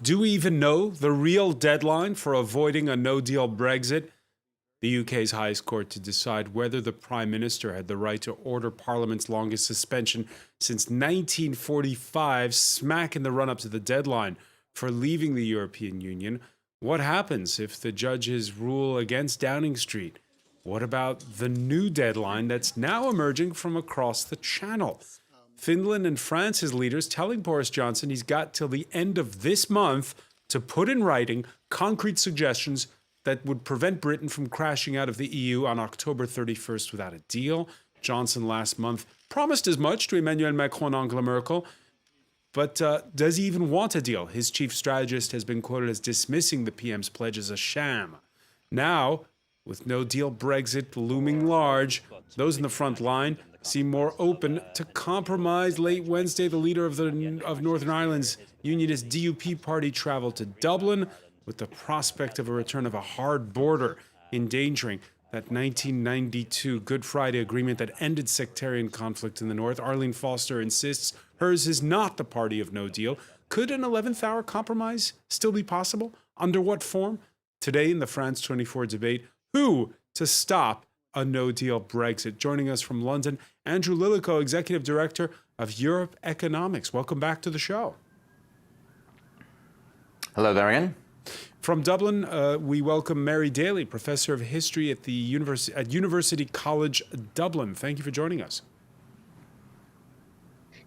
Do we even know the real deadline for avoiding a no-deal Brexit? The UK's highest court to decide whether the Prime Minister had the right to order Parliament's longest suspension since 1945, smack in the run-up to the deadline for leaving the European Union. What happens if the judges rule against Downing Street? What about the new deadline that's now emerging from across the Channel? Finland and France's leaders telling Boris Johnson he's got till the end of this month to put in writing concrete suggestions that would prevent Britain from crashing out of the EU on October 31st without a deal. Johnson last month promised as much to Emmanuel Macron and Angela Merkel. But does he even want a deal? His chief strategist has been quoted as dismissing the PM's pledge as a sham. Now, with no deal Brexit looming large, those in the front line seem more open to compromise. Late Wednesday, the leader of Northern Ireland's unionist DUP party traveled to Dublin with the prospect of a return of a hard border, endangering that 1992 Good Friday Agreement that ended sectarian conflict in the north. Arlene Foster insists hers is not the party of no deal. Could an 11th hour compromise still be possible? Under what form? Today in the France24 debate, who to stop a no-deal Brexit? Joining us from London, Andrew Lillico, Executive Director of Europe Economics. Welcome back to the show. Hello there, Ian. From Dublin, we welcome Mary Daly, Professor of History at the University College Dublin. Thank you for joining us.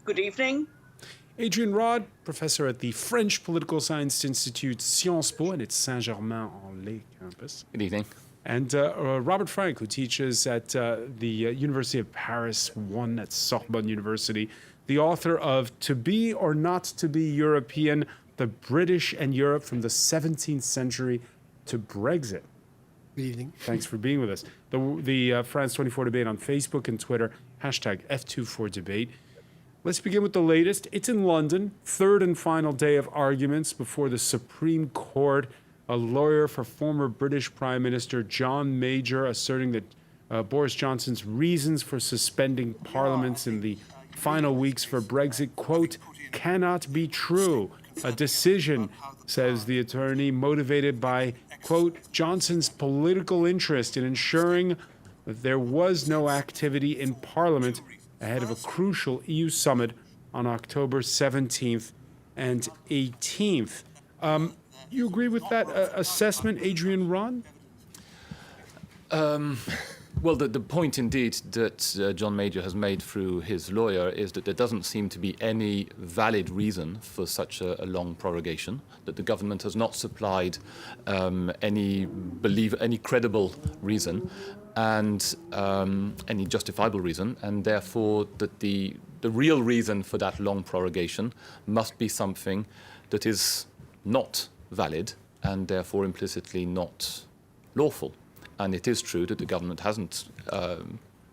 Good evening. Adrian Rod, Professor at the French Political Science Institute Sciences Po and its Saint-Germain-en-Laye campus. Good evening. And Robert Frank, who teaches at the University of Paris 1 at Sorbonne University, the author of To Be or Not to Be European, The British and Europe from the 17th Century to Brexit. Good evening. Thanks for being with us. The France24 Debate on Facebook and Twitter, hashtag F24Debate. Let's begin with the latest. It's in London, third and final day of arguments before the Supreme Court. A lawyer for former British Prime Minister John Major asserting that Boris Johnson's reasons for suspending parliaments in the final weeks for Brexit, quote, cannot be true. A decision, says the attorney, motivated by, quote, Johnson's political interest in ensuring that there was no activity in Parliament ahead of a crucial EU summit on October 17th and 18th. You agree with that assessment, Adrian Ron? Well, the point indeed that John Major has made through his lawyer is that there doesn't seem to be any valid reason for such a long prorogation, that the government has not supplied any credible reason and any justifiable reason, and therefore that the real reason for that long prorogation must be something that is not valid and therefore implicitly not lawful. And it is true that the government hasn't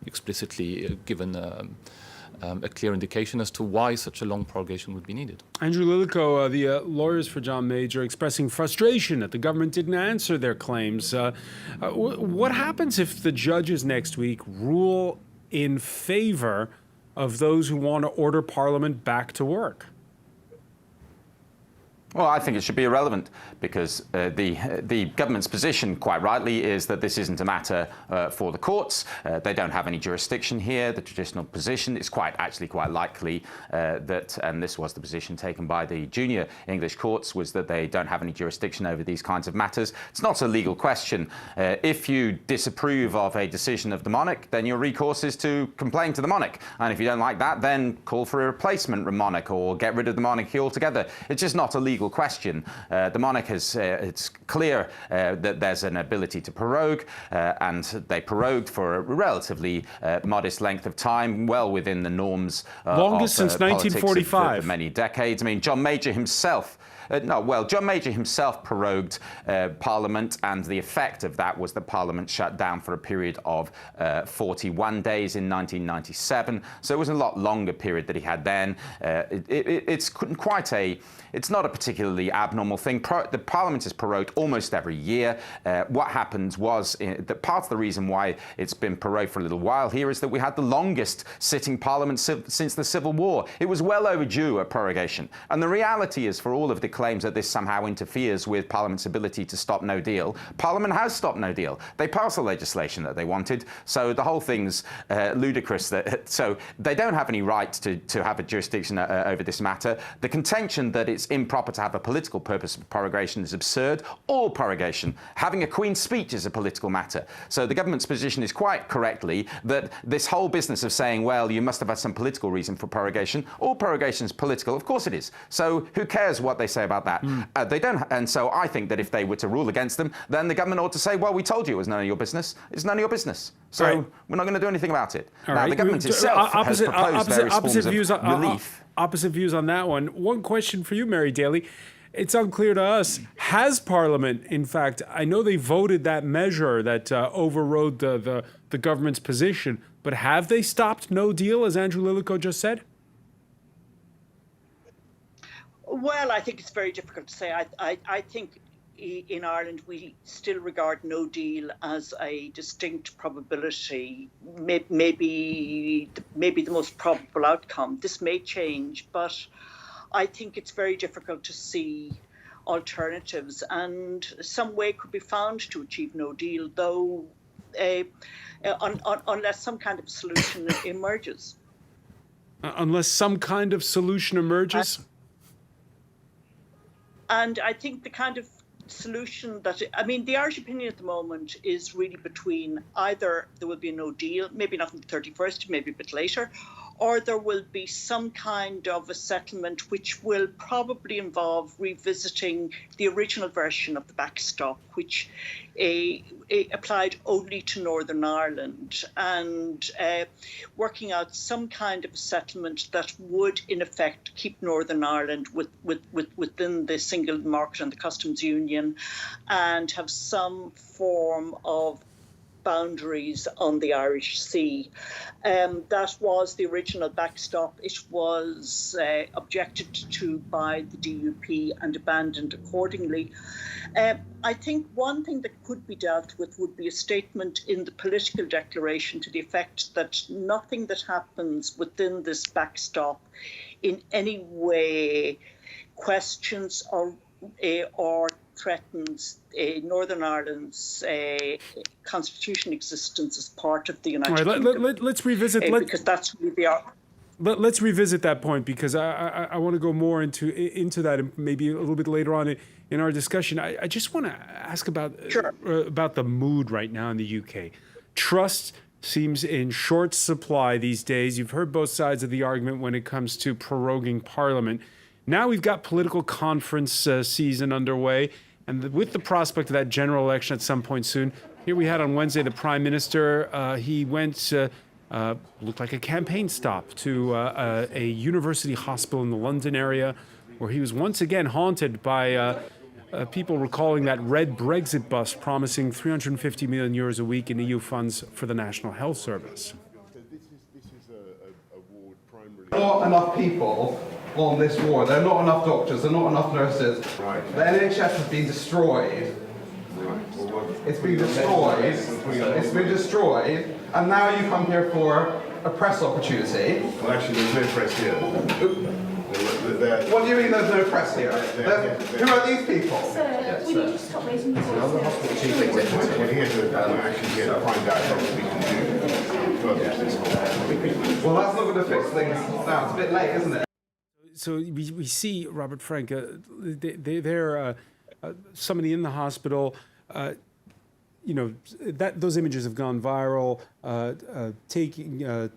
explicitly given a clear indication as to why such a long prorogation would be needed. Andrew Lillico, the lawyers for John Major, expressing frustration that the government didn't answer their claims. What happens if the judges next week rule in favor of those who want to order Parliament back to work? Well, I think it should be irrelevant because the government's position, quite rightly, is that this isn't a matter for the courts. They don't have any jurisdiction here. The traditional position is actually quite likely that, and this was the position taken by the junior English courts, was that they don't have any jurisdiction over these kinds of matters. It's not a legal question. If you disapprove of a decision of the monarch, then your recourse is to complain to the monarch. And if you don't like that, then call for a replacement monarch or get rid of the monarchy altogether. It's just not a legal question. The monarch has, it's clear that there's an ability to prorogue, and they prorogued for a relatively modest length of time, well within the norms longest since 1945. For many decades. I mean, John Major himself John Major himself prorogued Parliament, and the effect of that was that Parliament shut down for a period of 41 days in 1997. So it was a lot longer period that he had then. It's not a particularly abnormal thing. The Parliament is prorogued almost every year. What happened was that part of the reason why it's been prorogued for a little while here is that we had the longest sitting Parliament since the Civil War. It was well overdue a prorogation. And the reality is, for all of the claims that this somehow interferes with Parliament's ability to stop no deal. Parliament has stopped no deal. They passed the legislation that they wanted, so the whole thing's ludicrous. So they don't have any right to have a jurisdiction over this matter. The contention that it's improper to have a political purpose of prorogation is absurd. All prorogation, having a Queen's speech is a political matter. So the government's position is quite correctly that this whole business of saying, well, you must have had some political reason for prorogation. All prorogation is political. Of course it is. So who cares what they say about that? They don't. And so I think that if they were to rule against them, then the government ought to say, well, we told you it was none of your business. It's none of your business. So we're not going to do anything about it. Now, the government itself has proposed various forms of relief. Opposite views on that one. One question for you, Mary Daly. It's unclear to us, has Parliament, in fact, I know they voted that measure that overrode the government's position, but have they stopped no deal, as Andrew Lillico just said? Well, I think it's very difficult to say. I think in Ireland we still regard no deal as a distinct probability, maybe the most probable outcome. This may change, but I think it's very difficult to see alternatives, and some way could be found to achieve no deal, though, unless some kind of solution emerges. Unless some kind of solution emerges? And I think the kind of solution that, the Irish opinion at the moment is really between either there will be no deal, maybe not on the 31st, maybe a bit later, or there will be some kind of a settlement which will probably involve revisiting the original version of the backstop, which applied only to Northern Ireland, and working out some kind of a settlement that would, in effect, keep Northern Ireland within the single market and the customs union, and have some form of boundaries on the Irish Sea. That was the original backstop. It was objected to by the DUP and abandoned accordingly. I think one thing that could be dealt with would be a statement in the political declaration to the effect that nothing that happens within this backstop in any way questions or threatens Northern Ireland's constitutional existence as part of the United Kingdom. Let's revisit. Because that's really the Let's revisit that point, because I want to go more into that maybe a little bit later on in our discussion. I just want to ask about the mood right now in the UK. Trust seems in short supply these days. You've heard both sides of the argument when it comes to proroguing Parliament. Now we've got political conference season underway, and with the prospect of that general election at some point soon. Here we had on Wednesday the Prime Minister. He went, looked like a campaign stop, to a university hospital in the London area, where he was once again haunted by people recalling that red Brexit bus promising €350 million a week in EU funds for the National Health Service. This is a ward primarily. Not enough people on this ward. There are not enough doctors. There are not enough nurses. Right. The NHS has been destroyed. Right. Well, it's been destroyed. It's been destroyed. And now you come here for a press opportunity. Well, actually, there's no press here. What do you mean there's no press here? Who are these people? Sir, will you just stop raising your voice? We're here to actually here to find out what we can do to further this whole. Well, that's not going to fix things now. It's a bit late, isn't it? So we see, Robert Frank, they're somebody in the hospital. Those images have gone viral. Taking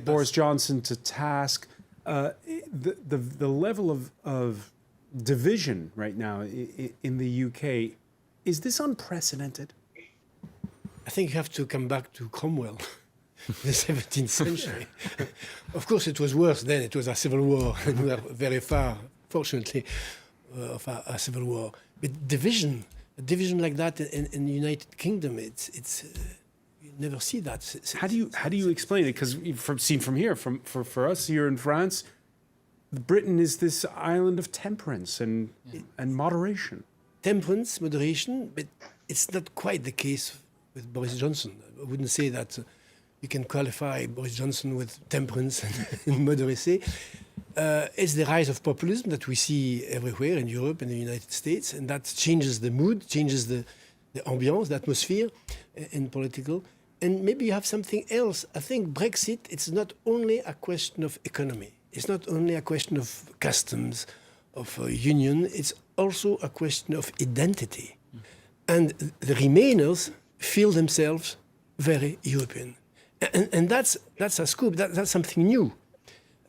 Boris Johnson to task. The level of division right now in the UK, is this unprecedented? I think you have to come back to Cromwell, the 17th century. Of course, it was worse then. It was a civil war, and we are very far, fortunately, of a civil war. But a division like that in the United Kingdom, it's you never see that. How do you explain it? Because seen from here, for us here in France, Britain is this island of temperance and moderation. Temperance, moderation, but it's not quite the case with Boris Johnson. I wouldn't say that you can qualify Boris Johnson with temperance and moderacy. It's the rise of populism that we see everywhere in Europe and the United States, and that changes the mood, changes the ambiance, the atmosphere in political. And maybe you have something else. I think Brexit, it's not only a question of economy. It's not only a question of customs, of union. It's also a question of identity. And the Remainers feel themselves very European. And that's a scoop. That's something new.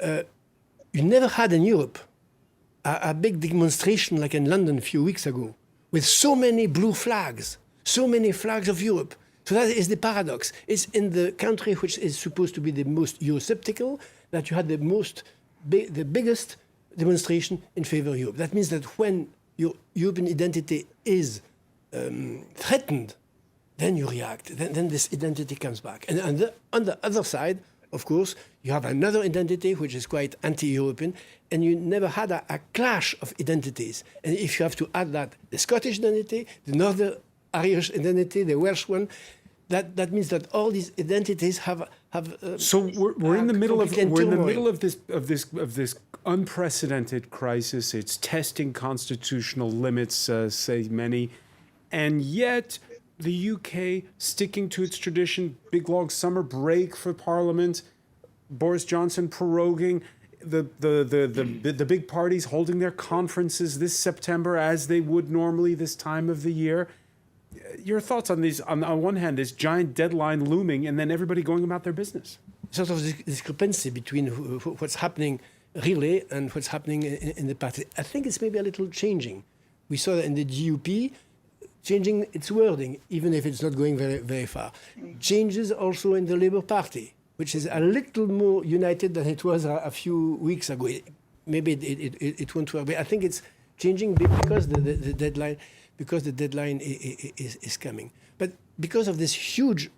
You never had in Europe a big demonstration like in London a few weeks ago with so many blue flags, so many flags of Europe. So that is the paradox. It's in the country which is supposed to be the most Eurosceptical that you had the biggest demonstration in favor of Europe. That means that when your European identity is threatened, then you react. Then this identity comes back. And on the other side, of course, you have another identity which is quite anti-European, and you never had a clash of identities. And if you have to add that, the Scottish identity, the Northern Irish identity, the Welsh one, that means that all these identities have. So we're in the middle of this unprecedented crisis. It's testing constitutional limits, say many, and yet the UK sticking to its tradition, big long summer break for Parliament, Boris Johnson proroguing the big parties holding their conferences this September as they would normally this time of the year. Your thoughts on these? On one hand, this giant deadline looming, and then everybody going about their business. Sort of discrepancy between what's happening really and what's happening in the party. I think it's maybe a little changing. We saw that in the GUP, changing its wording, even if it's not going very, very far. Changes also in the Labour Party, which is a little more united than it was a few weeks ago. Maybe it won't work, but I think it's changing because the deadline. Because the deadline is coming. But because of this huge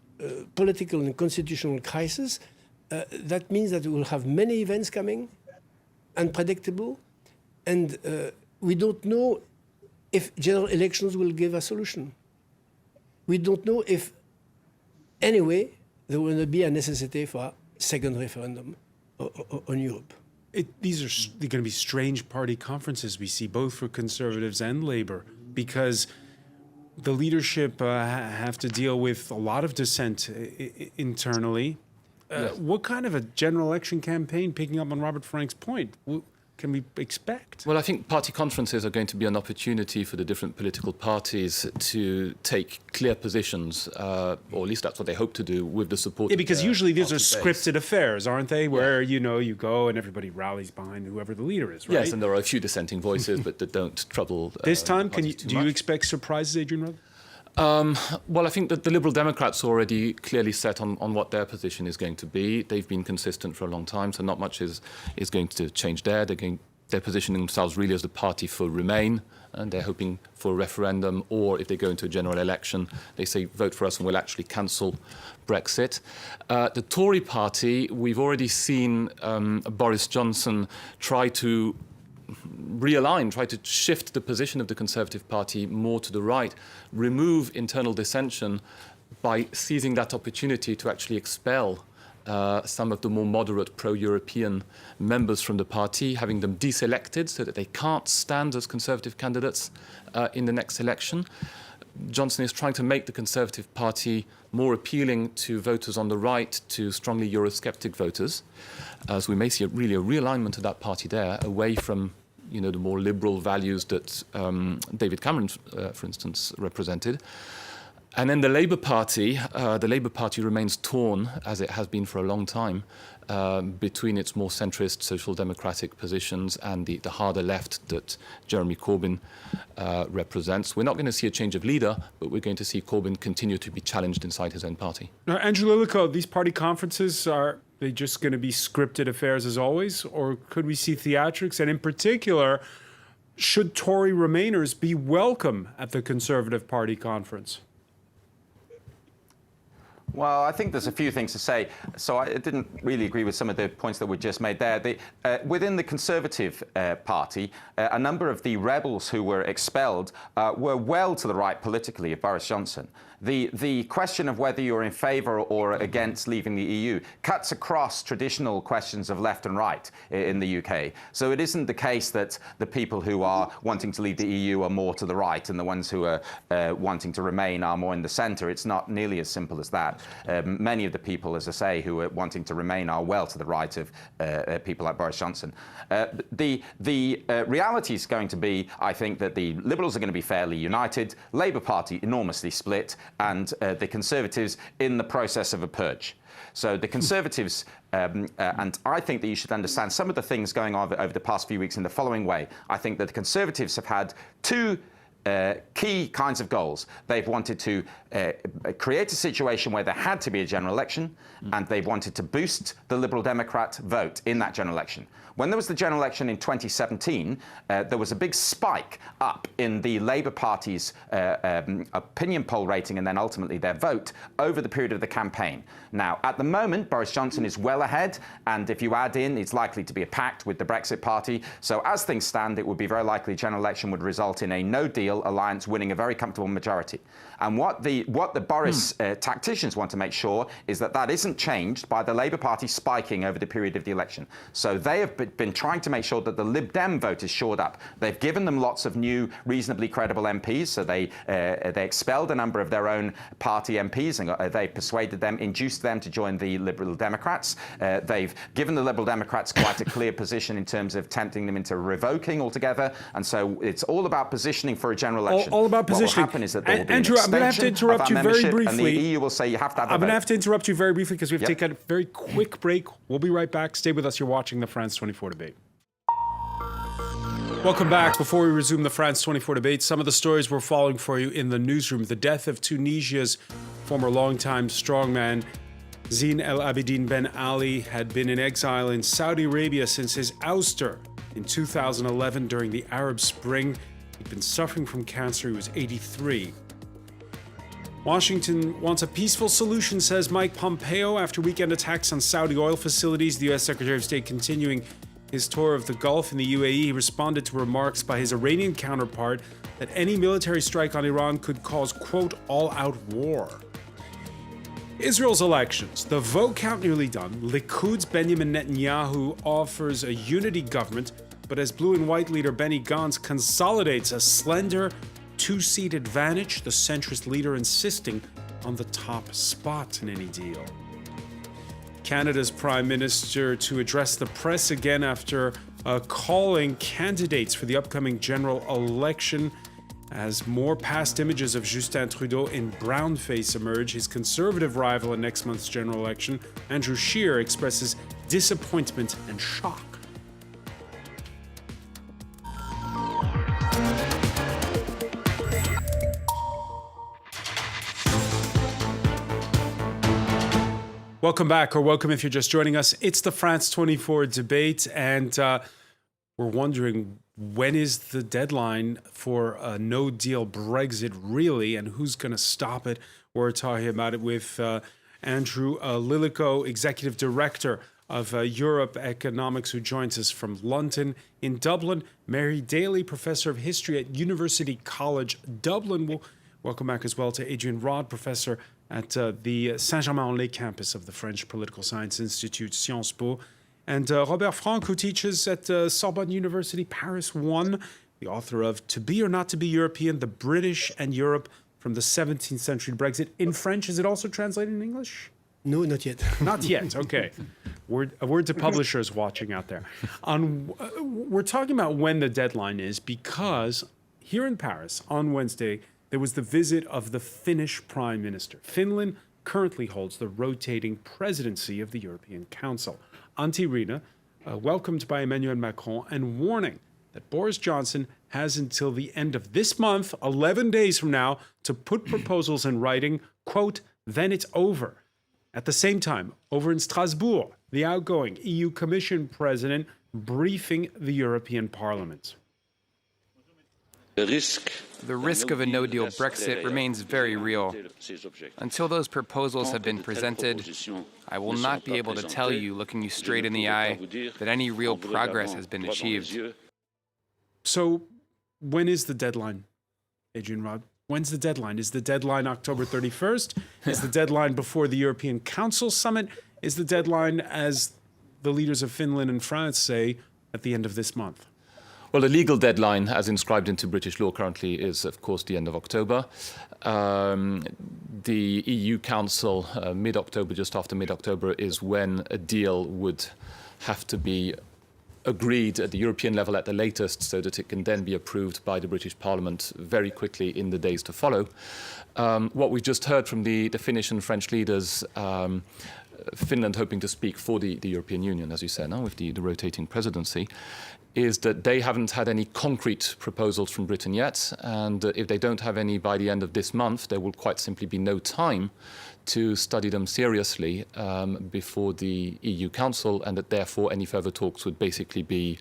political and constitutional crisis, that means that we will have many events coming, unpredictable, and we don't know if general elections will give a solution. We don't know if, anyway, there will not be a necessity for a second referendum on Europe. These are going to be strange party conferences we see, both for Conservatives and Labour, because the leadership have to deal with a lot of dissent internally. Yes. What kind of a general election campaign, picking up on Robert Frank's point, can we expect? Well, I think party conferences are going to be an opportunity for the different political parties to take clear positions, or at least that's what they hope to do with the support. Yeah, because usually these are party base. scripted affairs, aren't they? Where, you go and everybody rallies behind whoever the leader is, right? Yes, and there are a few dissenting voices, but that don't trouble. This time, do you much. expect surprises, Adrian Rudd? Well, I think that the Liberal Democrats are already clearly set on what their position is going to be. They've been consistent for a long time, so not much is going to change there. They're positioning themselves really as the party for Remain, and they're hoping for a referendum, or if they go into a general election, they say, vote for us and we'll actually cancel Brexit. The Tory party, we've already seen Boris Johnson try to realign, try to shift the position of the Conservative Party more to the right, remove internal dissension by seizing that opportunity to actually expel some of the more moderate pro-European members from the party, having them deselected so that they can't stand as Conservative candidates in the next election. Johnson is trying to make the Conservative Party more appealing to voters on the right, to strongly Eurosceptic voters. So we may see a realignment of that party there, away from the more liberal values that David Cameron, for instance, represented. And then the Labour Party remains torn, as it has been for a long time, between its more centrist social democratic positions and the harder left that Jeremy Corbyn represents. We're not going to see a change of leader, but we're going to see Corbyn continue to be challenged inside his own party. Now, Andrew Lillico, these party conferences, are they just going to be scripted affairs as always, or could we see theatrics? And in particular, should Tory Remainers be welcome at the Conservative Party conference? Well, I think there's a few things to say. So I didn't really agree with some of the points that were just made there. Within the Conservative Party, a number of the rebels who were expelled were well to the right politically of Boris Johnson. The question of whether you're in favour or against leaving the EU cuts across traditional questions of left and right in the UK. So it isn't the case that the people who are wanting to leave the EU are more to the right and the ones who are wanting to remain are more in the centre. It's not nearly as simple as that. Many of the people, as I say, who are wanting to remain are well to the right of people like Boris Johnson. The reality is going to be, I think, that the Liberals are going to be fairly united, Labour Party enormously split, and the Conservatives in the process of a purge. So the Conservatives, and I think that you should understand some of the things going on over the past few weeks in the following way. I think that the Conservatives have had two key kinds of goals. They've wanted to create a situation where there had to be a general election, and they've wanted to boost the Liberal Democrat vote in that general election. When there was the general election in 2017, there was a big spike up in the Labour Party's opinion poll rating and then ultimately their vote over the period of the campaign. Now, at the moment, Boris Johnson is well ahead, and if you add in, it's likely to be a pact with the Brexit Party. So as things stand, it would be very likely a general election would result in a no-deal alliance winning a very comfortable majority. And what the Boris tacticians want to make sure is that that isn't changed by the Labour Party spiking over the period of the election. So they have been trying to make sure that the Lib Dem vote is shored up. They've given them lots of new, reasonably credible MPs. So they expelled a number of their own party MPs, and they persuaded them, induced them to join the Liberal Democrats. They've given the Liberal Democrats quite a clear position in terms of tempting them into revoking altogether. And so it's all about positioning for a general election. All about positioning. What will happen is that there will be Andrew, an I'm going to have to extension interrupt of you our very membership, and the briefly. EU will say you have to have a I'm going to vote. have to interrupt you very briefly because we have to Yep. take a very quick break. We'll be right back. Stay with us. You're watching the France24 Debate. Welcome back. Before we resume the France24 Debate, some of the stories we're following for you in the newsroom. The death of Tunisia's former longtime strongman, Zine El Abidine Ben Ali, had been in exile in Saudi Arabia since his ouster in 2011 during the Arab Spring. He'd been suffering from cancer. He was 83. Washington wants a peaceful solution, says Mike Pompeo, after weekend attacks on Saudi oil facilities. The U.S. Secretary of State continuing his tour of the Gulf in the UAE. He responded to remarks by his Iranian counterpart that any military strike on Iran could cause, quote, all-out war. Israel's elections. The vote count nearly done. Likud's Benjamin Netanyahu offers a unity government, but as blue and white leader Benny Gantz consolidates a slender two-seat advantage, the centrist leader insisting on the top spot in any deal. Canada's Prime Minister to address the press again after calling candidates for the upcoming general election as more past images of Justin Trudeau in brownface emerge. His Conservative rival in next month's general election, Andrew Scheer, expresses disappointment and shock. Welcome back, or welcome if you're just joining us. It's the France24 Debate, and we're wondering, when is the deadline for a no-deal Brexit really, and who's going to stop it? We're talking about it with Andrew Lilico, Executive Director of Europe Economics, who joins us from London. In Dublin, Mary Daly, Professor of History at University College Dublin. We'll welcome back as well to Adrian Rod, Professor at the Saint-Germain-en-Laye campus of the French Political Science Institute, Sciences Po. And Robert Franck, who teaches at Sorbonne University, Paris 1, the author of To Be or Not to Be European, The British and Europe from the 17th Century to Brexit. In French, is it also translated in English? No, not yet. Not yet, okay. A word to publishers watching out there. We're talking about when the deadline is because here in Paris on Wednesday, there was the visit of the Finnish Prime Minister. Finland currently holds the rotating presidency of the European Council. Antti Rinne, welcomed by Emmanuel Macron, and warning that Boris Johnson has until the end of this month, 11 days from now, to put proposals in writing, quote, then it's over. At the same time, over in Strasbourg, the outgoing EU Commission President briefing the European Parliament. The risk of a no-deal Brexit remains very real. Until those proposals have been presented, I will not be able to tell you, looking you straight in the eye, that any real progress has been achieved. So when is the deadline, Adrian Rod? When's the deadline? Is the deadline October 31st? Is the deadline before the European Council summit? Is the deadline, as the leaders of Finland and France say, at the end of this month? Well, the legal deadline, as inscribed into British law currently, is, of course, the end of October. The EU Council, mid-October, just after mid-October, is when a deal would have to be agreed at the European level at the latest, so that it can then be approved by the British Parliament very quickly in the days to follow. What we've just heard from the Finnish and French leaders, Finland hoping to speak for the European Union, as you said, now with the rotating presidency, is that they haven't had any concrete proposals from Britain yet, and if they don't have any by the end of this month, there will quite simply be no time to study them seriously before the EU Council, and that therefore any further talks would basically be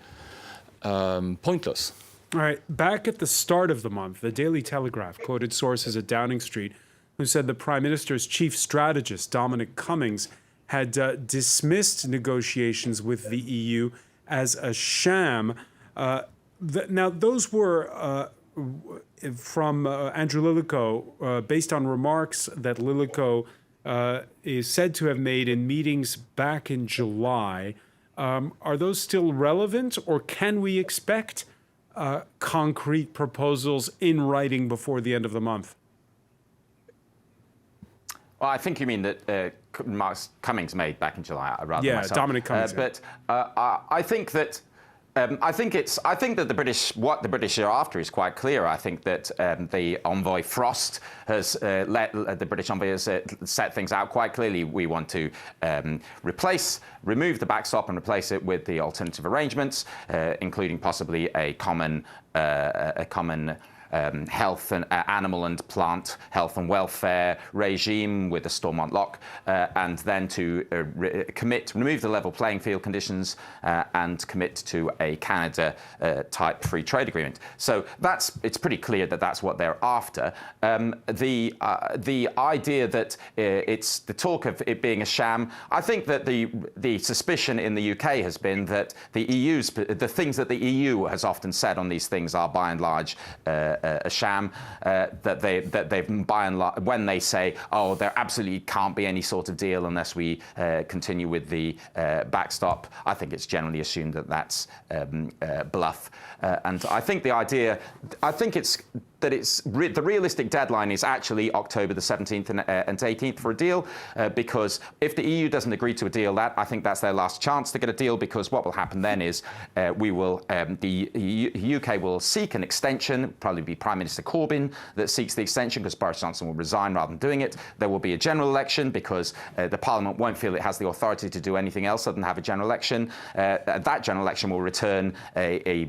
pointless. All right, back at the start of the month, the Daily Telegraph quoted sources at Downing Street who said the Prime Minister's chief strategist, Dominic Cummings, had dismissed negotiations with the EU as a sham. Now, those were from Andrew Lillico, based on remarks that Lillico is said to have made in meetings back in July. Are those still relevant, or can we expect concrete proposals in writing before the end of the month? Well, I think you mean that remarks Cummings made back in July, rather than myself. Dominic Cummings. But I think that what the British are after is quite clear. I think that the envoy Frost has the British envoy has set things out quite clearly. We want to remove the backstop and replace it with the alternative arrangements, including possibly a common health and animal and plant health and welfare regime with a Stormont lock, and then to remove the level playing field conditions and commit to a Canada-type free trade agreement. So it's pretty clear that that's what they're after. The idea that it's the talk of it being a sham, I think that the suspicion in the UK has been that the things that the EU has often said on these things are by and large a sham, that they've by and large, when they say, oh, there absolutely can't be any sort of deal unless we continue with the backstop, I think it's generally assumed that that's bluff. And I think the realistic deadline is actually October the 17th and 18th for a deal, because if the EU doesn't agree to a deal, I think that's their last chance to get a deal, because what will happen then is the UK will seek an extension, probably be Prime Minister Corbyn that seeks the extension, because Boris Johnson will resign rather than doing it. There will be a general election because the Parliament won't feel it has the authority to do anything else other than have a general election. That general election will return a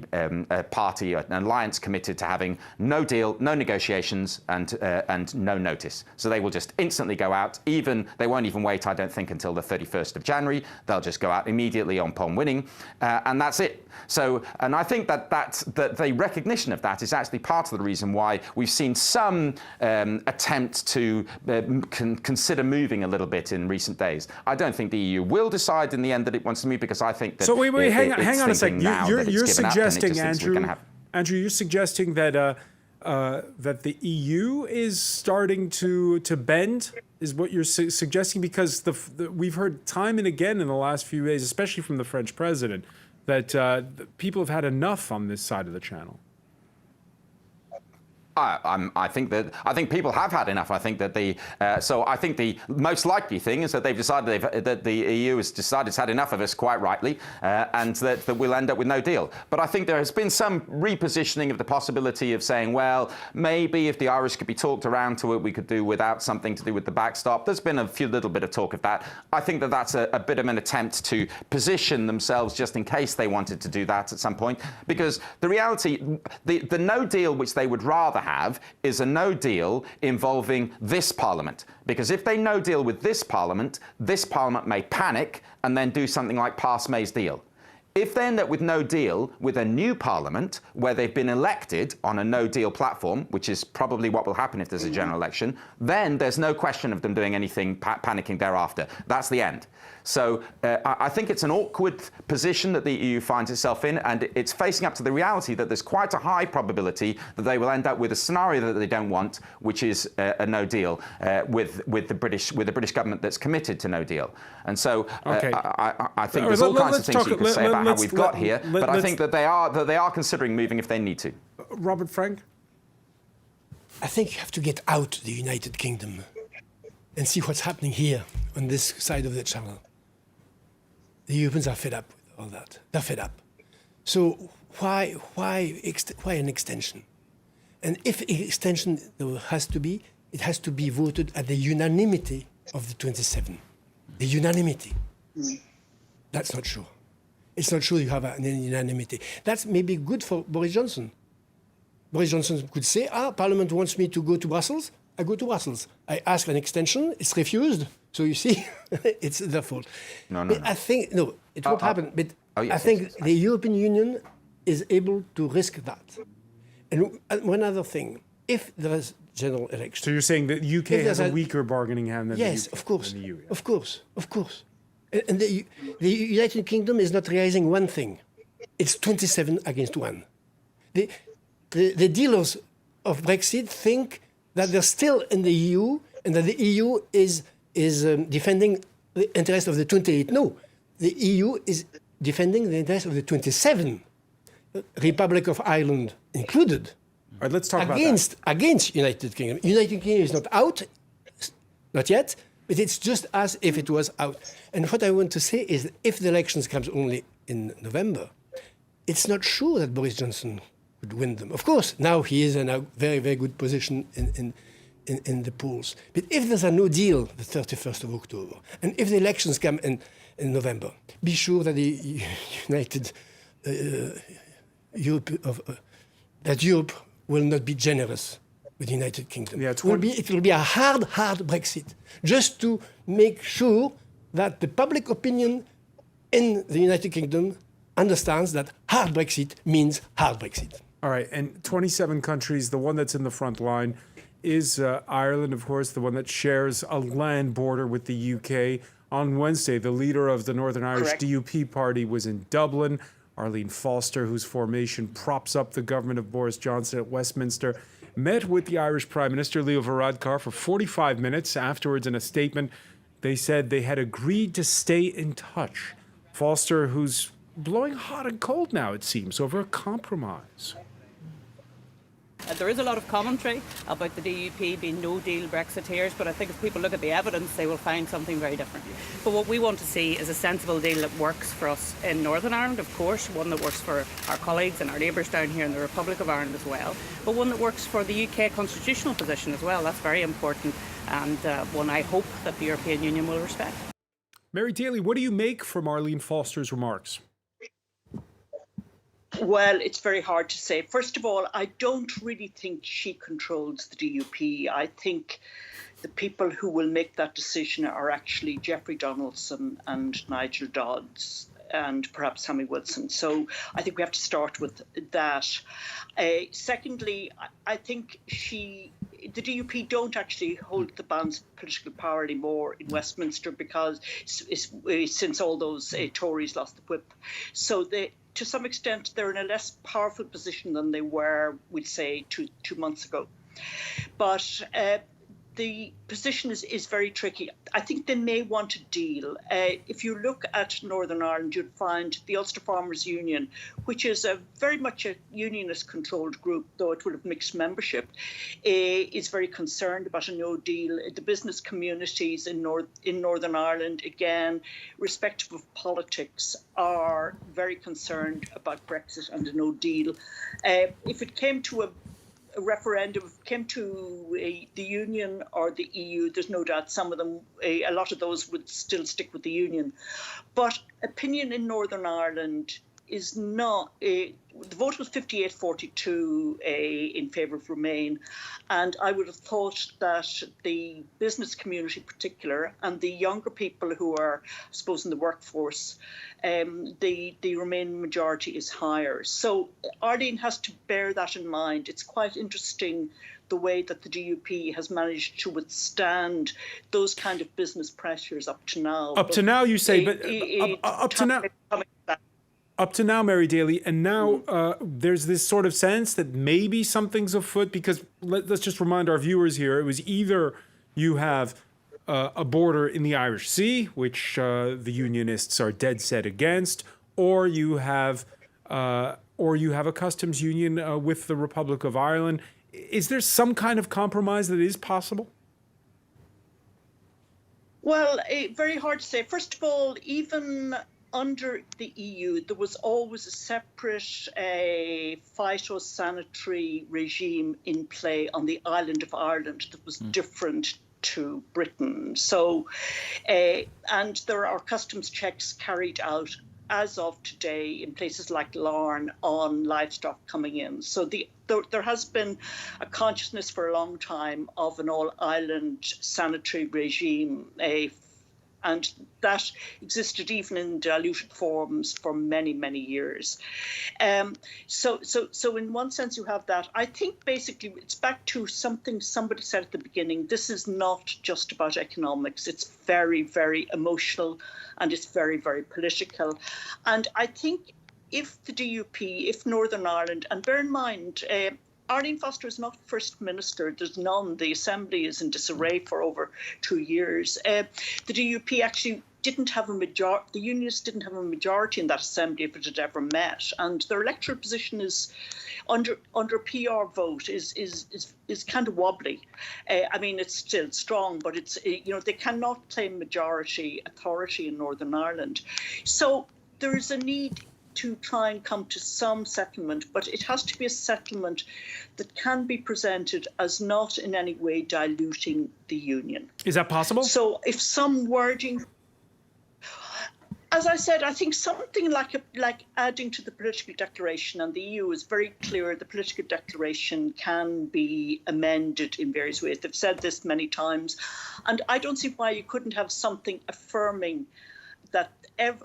party, an alliance committed to having no deal, no negotiations, and no notice. So they will just instantly go out. They won't even wait, I don't think, until the 31st of January. They'll just go out immediately upon winning, and that's it. So, and I think that the recognition of that is actually part of the reason why we've seen some attempt to consider moving a little bit in recent days. I don't think the EU will decide in the end that it wants to move, because I think that. So wait, hang on a second. You're suggesting, Andrew, you're suggesting that that the EU is starting to bend, is what you're suggesting, because we've heard time and again in the last few days, especially from the French president, that people have had enough on this side of the channel. I think people have had enough. I think that I think the most likely thing is that they've decided that the EU has decided it's had enough of us, quite rightly, and that we'll end up with no deal. But I think there has been some repositioning of the possibility of saying, well, maybe if the Irish could be talked around to it, we could do without something to do with the backstop. There's been a little bit of talk of that. I think that that's a bit of an attempt to position themselves just in case they wanted to do that at some point, because the reality, the no deal which they would rather have is a no deal involving this Parliament. Because if they no deal with this Parliament may panic and then do something like pass May's deal. if they end up with no deal with a new parliament where they've been elected on a no-deal platform, which is probably what will happen if there's a general election, then there's no question of them doing anything panicking thereafter. That's the end. So I think it's an awkward position that the EU finds itself in, and it's facing up to the reality that there's quite a high probability that they will end up with a scenario that they don't want, which is a no deal with the British government that's committed to no deal. And so I think there's all kinds of things you could say about how we've got here, but I think that they are considering moving if they need to. Robert Frank? I think you have to get out the United Kingdom and see what's happening here on this side of the channel. The Europeans are fed up with all that. They're fed up. So why an extension? And if extension there has to be, it has to be voted at the unanimity of the 27. The unanimity. That's not sure. It's not sure you have an unanimity. That's maybe good for Boris Johnson. Boris Johnson could say, Parliament wants me to go to Brussels, I go to Brussels. I ask an extension, it's refused. So you see, it's their fault. No. I think, it won't happen. But I think the European Union is able to risk that. And one other thing, if there is general election. So you're saying that the UK has a weaker bargaining hand than the UK, of course, than the EU? Of course. And the United Kingdom is not realizing one thing. It's 27 against 1. The dealers of Brexit think that they're still in the EU and that the EU is defending the interest of the 28. No, the EU is defending the interest of the 27, Republic of Ireland included. All right, let's talk about that. Against United Kingdom. United Kingdom is not out, not yet, but it's just as if it was out. And what I want to say is that if the elections comes only in November, it's not sure that Boris Johnson would win them. Of course, now he is in a very, very good position in the polls. But if there's a no deal the 31st of October, and if the elections come in November, be sure that the United Europe will not be generous with the United Kingdom. Yeah, it will be a hard Brexit, just to make sure that the public opinion in the United Kingdom understands that hard Brexit means hard Brexit. All right, and 27 countries, the one that's in the front line is Ireland, of course, the one that shares a land border with the UK. On Wednesday, the leader of the Northern Irish DUP party was in Dublin. Arlene Foster, whose formation props up the government of Boris Johnson at Westminster, met with the Irish Prime Minister, Leo Varadkar, for 45 minutes. Afterwards, in a statement, they said they had agreed to stay in touch. Foster, who's blowing hot and cold now, it seems, over a compromise. There is a lot of commentary about the DUP being no-deal Brexiteers, but I think if people look at the evidence, they will find something very different. But what we want to see is a sensible deal that works for us in Northern Ireland, of course, one that works for our colleagues and our neighbours down here in the Republic of Ireland as well, but one that works for the UK constitutional position as well. That's very important, and one I hope that the European Union will respect. Mary Daly, what do you make from Arlene Foster's remarks? Well, it's very hard to say. First of all, I don't really think she controls the DUP. I think the people who will make that decision are actually Jeffrey Donaldson and Nigel Dodds and perhaps Sammy Wilson. So I think we have to start with that. Secondly, I think the DUP don't actually hold the balance of political power anymore in Westminster because since all those Tories lost the whip. So to some extent, they're in a less powerful position than they were, we'd say, two months ago. But the position is very tricky. I think they may want a deal. If you look at Northern Ireland, you'd find the Ulster Farmers Union, which is very much a unionist-controlled group, though it will have mixed membership, is very concerned about a no deal. The business communities in Northern Ireland, again, irrespective of politics, are very concerned about Brexit and a no deal. If it came to a referendum, if it came to the Union or the EU, there's no doubt some of them, a lot of those would still stick with the Union. But opinion in Northern Ireland is not the vote was 58-42 in favour of Remain, and I would have thought that the business community in particular and the younger people who are, I suppose, in the workforce, the Remain majority is higher. So Arlene has to bear that in mind. It's quite interesting the way that the DUP has managed to withstand those kind of business pressures up to now. Up to now, you say, but up to now. Up to now, Mary Daly, and now there's this sort of sense that maybe something's afoot, because let's just remind our viewers here, it was either you have a border in the Irish Sea, which the Unionists are dead set against, or you have a customs union with the Republic of Ireland. Is there some kind of compromise that is possible? Well, very hard to say. First of all, even under the EU, there was always a separate phytosanitary regime in play on the island of Ireland that was different to Britain. So, and there are customs checks carried out as of today in places like Larne on livestock coming in. So there has been a consciousness for a long time of an all-island sanitary regime, and that existed even in diluted forms for many, many years. So in one sense you have that. I think basically it's back to something somebody said at the beginning. This is not just about economics. It's very, very emotional, and it's very, very political. And I think if the DUP, if Northern Ireland, and bear in mind, Arlene Foster is not First Minister. There's none. The Assembly is in disarray for over 2 years. The DUP actually didn't have a majority. The Unionists didn't have a majority in that Assembly if it had ever met, and their electoral position is under PR vote is kind of wobbly. I mean, it's still strong, but it's they cannot claim majority authority in Northern Ireland. So there is a need to try and come to some settlement, but it has to be a settlement that can be presented as not in any way diluting the union. Is that possible? So if some wording, as I said, I think something like adding to the political declaration, and the EU is very clear, the political declaration can be amended in various ways. They've said this many times, and I don't see why you couldn't have something affirming that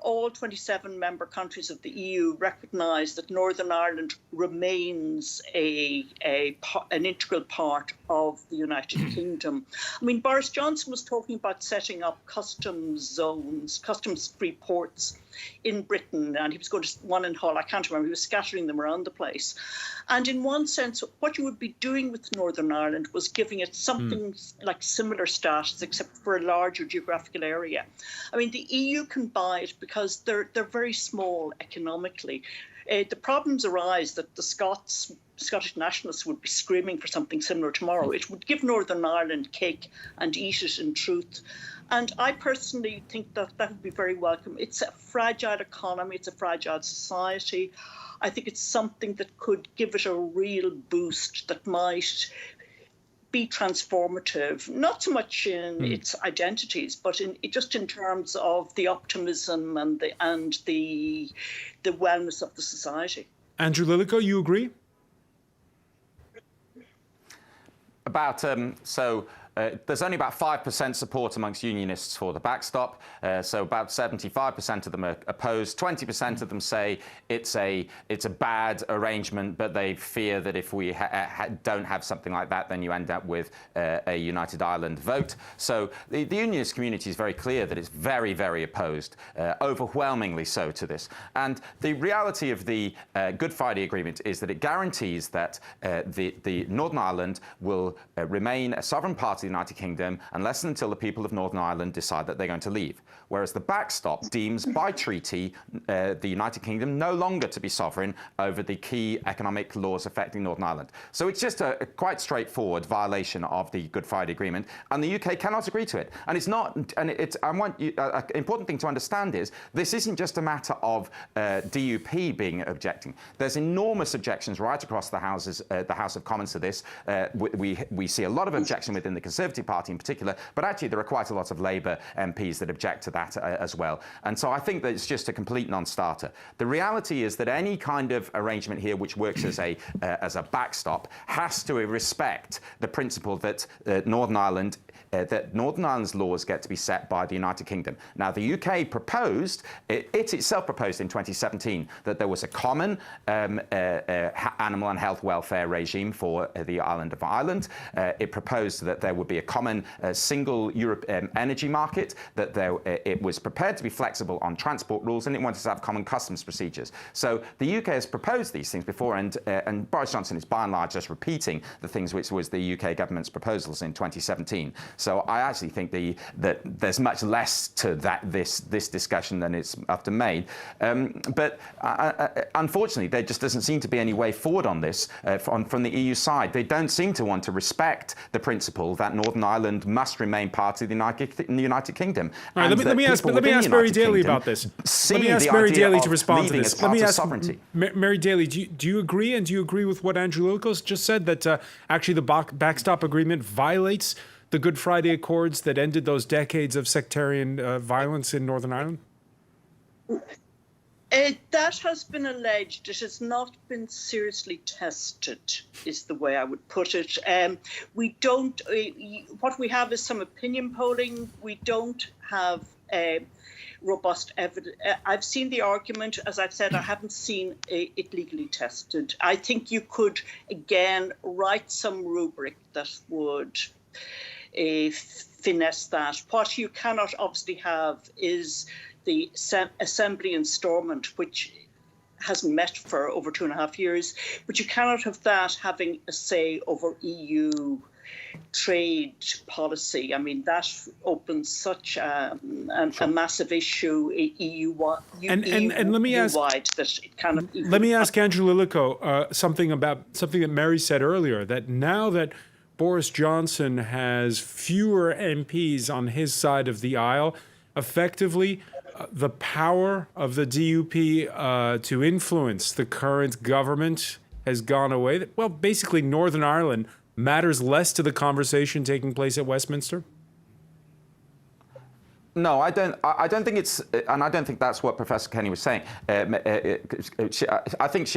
all 27 member countries of the EU recognise that Northern Ireland remains an integral part of the United Kingdom. I mean, Boris Johnson was talking about setting up customs zones, customs-free ports in Britain, and he was going to one in Hull, I can't remember, he was scattering them around the place. And in one sense, what you would be doing with Northern Ireland was giving it something like similar status, except for a larger geographical area. I mean, the EU can buy it because they're very small economically. The problems arise that the Scottish nationalists would be screaming for something similar tomorrow. It would give Northern Ireland cake and eat it in truth. And I personally think that that would be very welcome. It's a fragile economy. It's a fragile society. I think it's something that could give it a real boost that might be transformative, not so much in its identities, but just in terms of the optimism and the wellness of the society. Andrew Lillico, you agree? There's only about 5% support amongst unionists for the backstop, so about 75% of them are opposed. 20% of them say it's a bad arrangement, but they fear that if we don't have something like that, then you end up with a United Ireland vote. So the unionist community is very clear that it's very, very opposed, overwhelmingly so to this. And the reality of the Good Friday Agreement is that it guarantees that the Northern Ireland will remain a sovereign part of the United Kingdom unless and until the people of Northern Ireland decide that they're going to leave. Whereas the backstop deems by treaty the United Kingdom no longer to be sovereign over the key economic laws affecting Northern Ireland. So it's just a quite straightforward violation of the Good Friday Agreement, and the UK cannot agree to it. And it's not. And an important thing to understand is this isn't just a matter of DUP being objecting. There's enormous objections right across the House of Commons to this. We see a lot of objection within the Conservative Party in particular, but actually there are quite a lot of Labour MPs that object to that as well. And so I think that it's just a complete non-starter. The reality is that any kind of arrangement here which works as a backstop has to respect the principle that Northern Ireland's laws get to be set by the United Kingdom. Now, the UK proposed, it itself proposed in 2017 that there was a common animal and health welfare regime for the island of Ireland. It proposed that there would be a common single Europe energy market, that it was prepared to be flexible on transport rules, and it wanted to have common customs procedures. So the UK has proposed these things before, and Boris Johnson is by and large just repeating the things which was the UK government's proposals in 2017. So I actually think that there's much less to this discussion than it's often made. But unfortunately, there just doesn't seem to be any way forward on this from the EU side. They don't seem to want to respect the principle that Northern Ireland must remain part of the United Kingdom. All right, let me ask Mary Daly about this. Let me ask Mary Daly to respond to this. Let me ask Mary Daly, do you agree, and do you agree with what Andrew Lukos just said, that actually the backstop agreement violates the Good Friday Accords that ended those decades of sectarian violence in Northern Ireland? That has been alleged. It has not been seriously tested, is the way I would put it. We don't. What we have is some opinion polling. We don't have robust evidence. I've seen the argument. As I've said, I haven't seen it legally tested. I think you could, again, write some rubric that would finesse that. What you cannot obviously have is the Assembly installment, which hasn't met for over 2.5 years, but you cannot have that having a say over EU trade policy. I mean, that opens such a massive issue EU-wide that it cannot. Let me ask Andrew Lilico something that Mary said earlier, that now that Boris Johnson has fewer MPs on his side of the aisle, effectively the power of the DUP to influence the current government has gone away. Well, basically, Northern Ireland matters less to the conversation taking place at Westminster? No, I don't think it's, and I don't think that's what Professor Kenny was saying. I think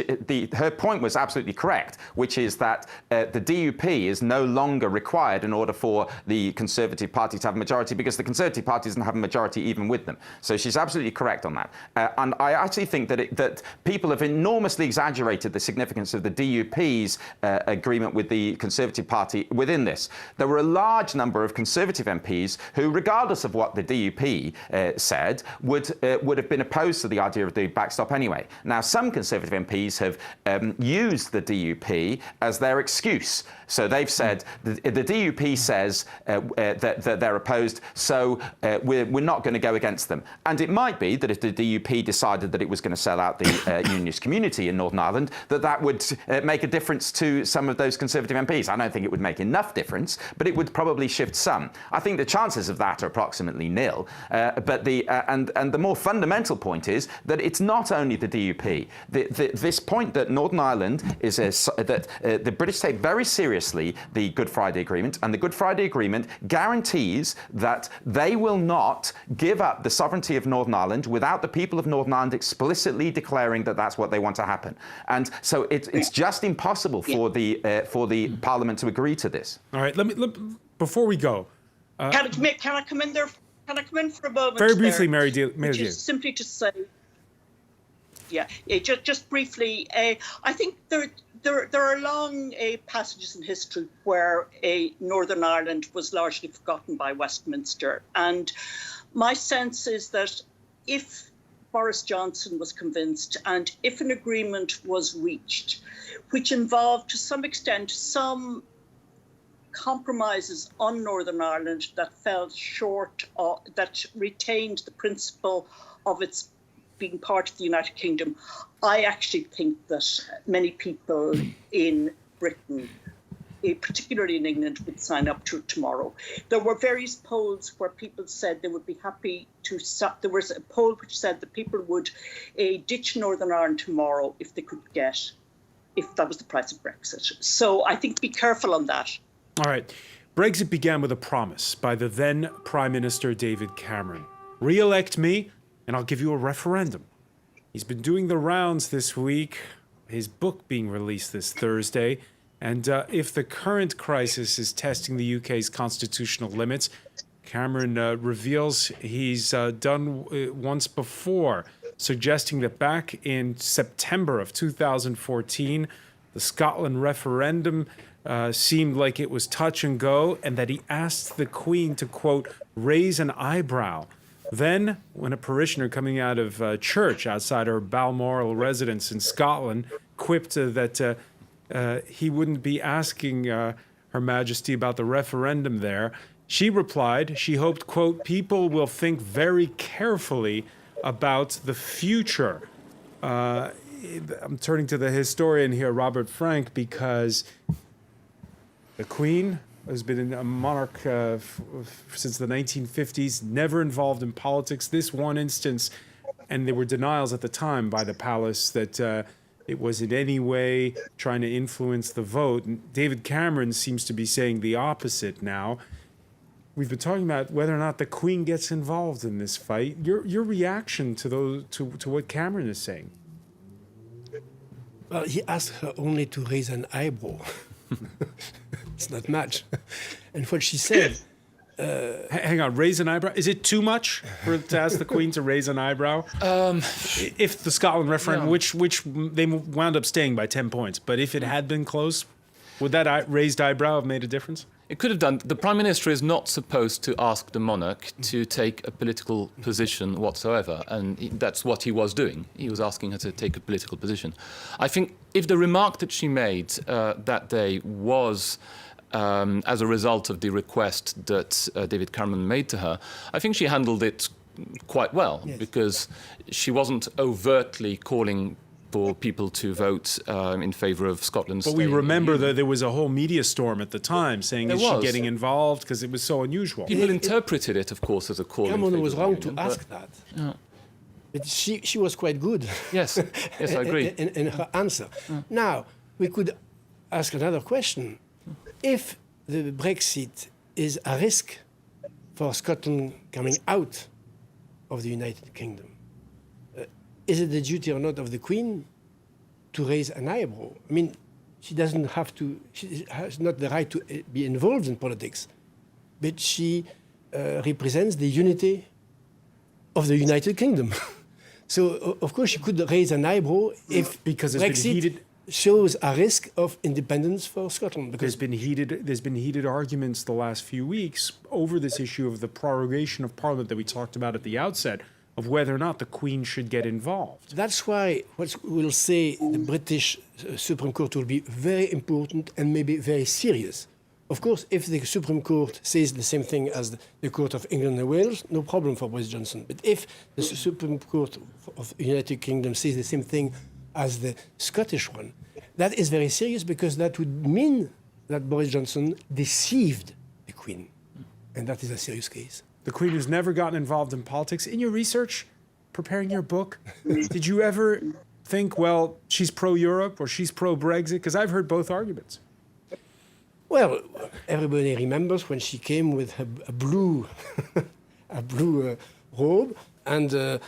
her point was absolutely correct, which is that the DUP is no longer required in order for the Conservative Party to have a majority, because the Conservative Party doesn't have a majority even with them. So she's absolutely correct on that. And I actually think that people have enormously exaggerated the significance of the DUP's agreement with the Conservative Party within this. There were a large number of Conservative MPs who, regardless of what the DUP said, would have been opposed to the idea of the backstop anyway. Now, some Conservative MPs have used the DUP as their excuse. So they've said, the DUP says that they're opposed, so we're not going to go against them. And it might be that if the DUP decided that it was going to sell out the unionist community in Northern Ireland, that would make a difference to some of those Conservative MPs. I don't think it would make enough difference, but it would probably shift some. I think the chances of that are approximately nil. But the more fundamental point is that it's not only the DUP. This point that Northern Ireland is that the British take very seriously the Good Friday Agreement, and the Good Friday Agreement guarantees that they will not give up the sovereignty of Northern Ireland without the people of Northern Ireland explicitly declaring that that's what they want to happen. And so it's just impossible for the Parliament to agree to this. All right, before we go, can I come in there? Can I come in for a moment? Very briefly, Mary Daly. Just simply to say, just briefly, I think there are long passages in history where Northern Ireland was largely forgotten by Westminster. And my sense is that if Boris Johnson was convinced, and if an agreement was reached, which involved to some extent some compromises on Northern Ireland that fell short, that retained the principle of its being part of the United Kingdom, I actually think that many people in Britain, particularly in England, would sign up to it tomorrow. There were various polls where people said they would be happy to stop. There was a poll which said that people would ditch Northern Ireland tomorrow if that was the price of Brexit. So I think be careful on that. All right. Brexit began with a promise by the then Prime Minister David Cameron. Re-elect me, and I'll give you a referendum. He's been doing the rounds this week, his book being released this Thursday, and if the current crisis is testing the UK's constitutional limits, Cameron reveals he's done once before, suggesting that back in September of 2014, the Scotland referendum seemed like it was touch and go, and that he asked the Queen to, quote, raise an eyebrow. Then, when a parishioner coming out of church outside her Balmoral residence in Scotland quipped that he wouldn't be asking Her Majesty about the referendum there, she replied she hoped, quote, people will think very carefully about the future. I'm turning to the historian here, Robert Frank, because the Queen has been a monarch since the 1950s, never involved in politics. This one instance, and there were denials at the time by the palace that it was in any way trying to influence the vote. And David Cameron seems to be saying the opposite now. We've been talking about whether or not the Queen gets involved in this fight. Your reaction to what Cameron is saying? Well, he asked her only to raise an eyebrow. It's not much. And what she said... Hang on, raise an eyebrow? Is it too much to ask the Queen to raise an eyebrow? If the Scotland referendum, which they wound up staying by 10 points, but if it had been close, would that raised eyebrow have made a difference? It could have done. The Prime Minister is not supposed to ask the monarch to take a political position whatsoever, and that's what he was doing. He was asking her to take a political position. I think if the remark that she made that day was as a result of the request that David Cameron made to her, I think she handled it quite well, yes, because she wasn't overtly calling for people to vote in favour of Scotland. But we remember that there was a whole media storm at the time saying, is she getting involved? Because it was so unusual. People interpreted it, of course, as a call. Cameron was wrong to ask that. Yeah. But she was quite good. Yes, yes, I agree. in her answer. Now, we could ask another question. If the Brexit is a risk for Scotland coming out of the United Kingdom, is it the duty or not of the Queen to raise an eyebrow? I mean, she doesn't have to, she has not the right to be involved in politics, but she represents the unity of the United Kingdom. So, of course, she could raise an eyebrow if Brexit shows a risk of independence for Scotland. Because there's been heated arguments the last few weeks over this issue of the prorogation of Parliament that we talked about at the outset, of whether or not the Queen should get involved. That's why what we'll say the British Supreme Court will be very important and maybe very serious. Of course, if the Supreme Court says the same thing as the Court of England and Wales, no problem for Boris Johnson. But if the Supreme Court of the United Kingdom says the same thing as the Scottish one, that is very serious, because that would mean that Boris Johnson deceived the Queen. And that is a serious case. The Queen has never gotten involved in politics. In your research, preparing your book, did you ever think, well, she's pro-Europe or she's pro-Brexit? Because I've heard both arguments. Well, everybody remembers when she came with a blue, robe and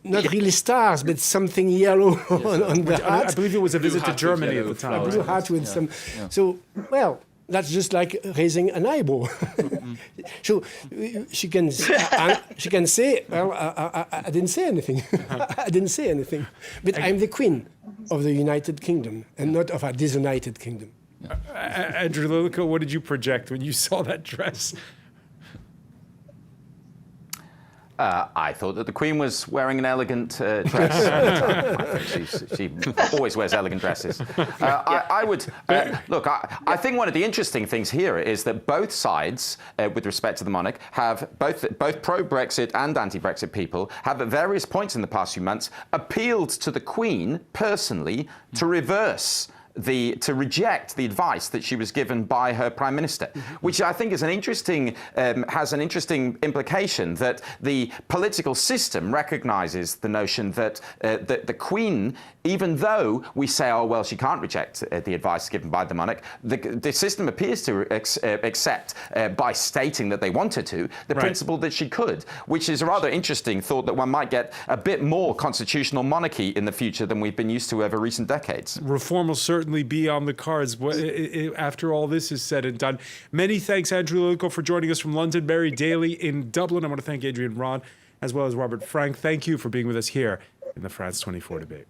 not really stars, but something yellow on the hat. I believe it was a visit to Germany at the time. A blue hat with some. Yeah. So, well, that's just like raising an eyebrow. So she can say, well, I didn't say anything. I didn't say anything. But I'm the Queen of the United Kingdom and not of a disunited kingdom. Andrew Lillico, what did you project when you saw that dress? I thought that the Queen was wearing an elegant dress. She always wears elegant dresses. I would look. I think one of the interesting things here is that both sides, with respect to the monarch, have both pro-Brexit and anti-Brexit people have at various points in the past few months appealed to the Queen personally to reverse to reject the advice that she was given by her prime minister, which I think is an interesting has an interesting implication, that the political system recognises the notion that the Queen, even though we say, oh well, she can't reject the advice given by the monarch, the system appears to accept by stating that they wanted to the principle that she could, which is a rather interesting thought, that one might get a bit more constitutional monarchy in the future than we've been used to over recent decades. Reform will certainly be on the cards after all this is said and done. Many thanks, Andrew Lincoln, for joining us from Londonderry Daily in Dublin. I want to thank Adrian Rod as well as Robert Frank. Thank you for being with us here in the France 24 debate.